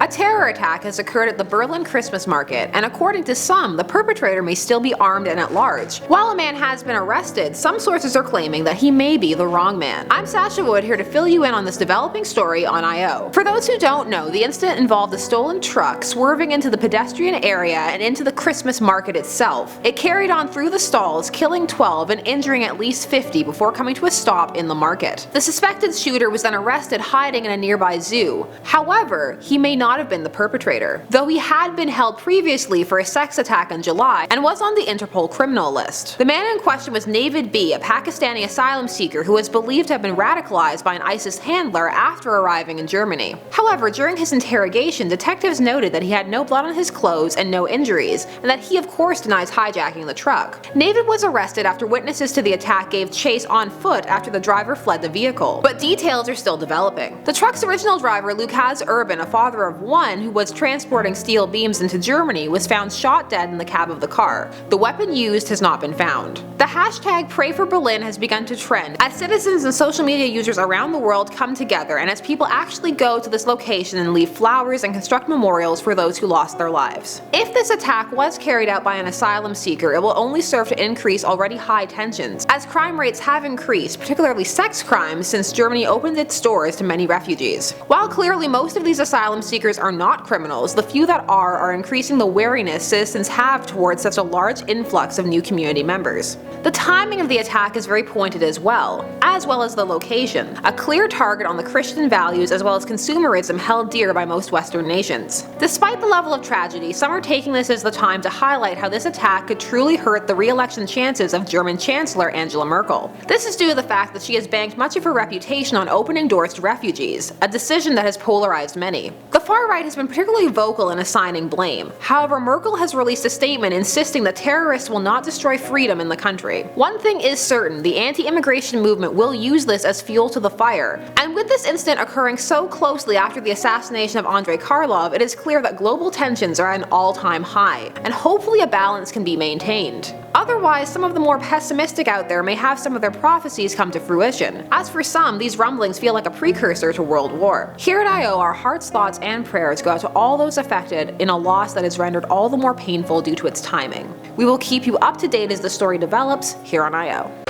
A terror attack has occurred at the Berlin Christmas market, and according to some, the perpetrator may still be armed and at large. While a man has been arrested, some sources are claiming that he may be the wrong man. I'm Sasha Wood, here to fill you in on this developing story on I.O. For those who don't know, the incident involved a stolen truck swerving into the pedestrian area and into the Christmas market itself. It carried on through the stalls, killing 12 and injuring at least 50 before coming to a stop in the market. The suspected shooter was then arrested hiding in a nearby zoo. However, he may not have been the perpetrator, though he had been held previously for a sex attack in July and was on the Interpol criminal list. The man in question was Navid B, a Pakistani asylum seeker who was believed to have been radicalized by an ISIS handler after arriving in Germany. However, during his interrogation, detectives noted that he had no blood on his clothes and no injuries, and that he of course denies hijacking the truck. Navid was arrested after witnesses to the attack gave chase on foot after the driver fled the vehicle, but details are still developing. The truck's original driver, Lucas Urban, a father of one who was transporting steel beams into Germany, was found shot dead in the cab of the car. The weapon used has not been found. The hashtag Pray for Berlin has begun to trend as citizens and social media users around the world come together, and as people actually go to this location and leave flowers and construct memorials for those who lost their lives. If this attack was carried out by an asylum seeker, it will only serve to increase already high tensions, as crime rates have increased, particularly sex crimes, since Germany opened its doors to many refugees. While clearly most of these asylum seekers are not criminals, the few that are increasing the wariness citizens have towards such a large influx of new community members. The timing of the attack is very pointed as well as the location, a clear target on the Christian values as well as consumerism held dear by most Western nations. Despite the level of tragedy, some are taking this as the time to highlight how this attack could truly hurt the re-election chances of German Chancellor Angela Merkel. This is due to the fact that she has banked much of her reputation on opening doors to refugees, a decision that has polarized many. The far right has been particularly vocal in assigning blame. However, Merkel has released a statement insisting that terrorists will not destroy freedom in the country. One thing is certain, the anti-immigration movement will use this as fuel to the fire. And with this incident occurring so closely after the assassination of Andrei Karlov, it is clear that global tensions are at an all-time high, and hopefully a balance can be maintained. Otherwise, some of the more pessimistic out there may have some of their prophecies come to fruition. As for some, these rumblings feel like a precursor to World War. Here at I.O., our hearts, thoughts, and prayers go out to all those affected in a loss that is rendered all the more painful due to its timing. We will keep you up to date as the story develops here on I.O.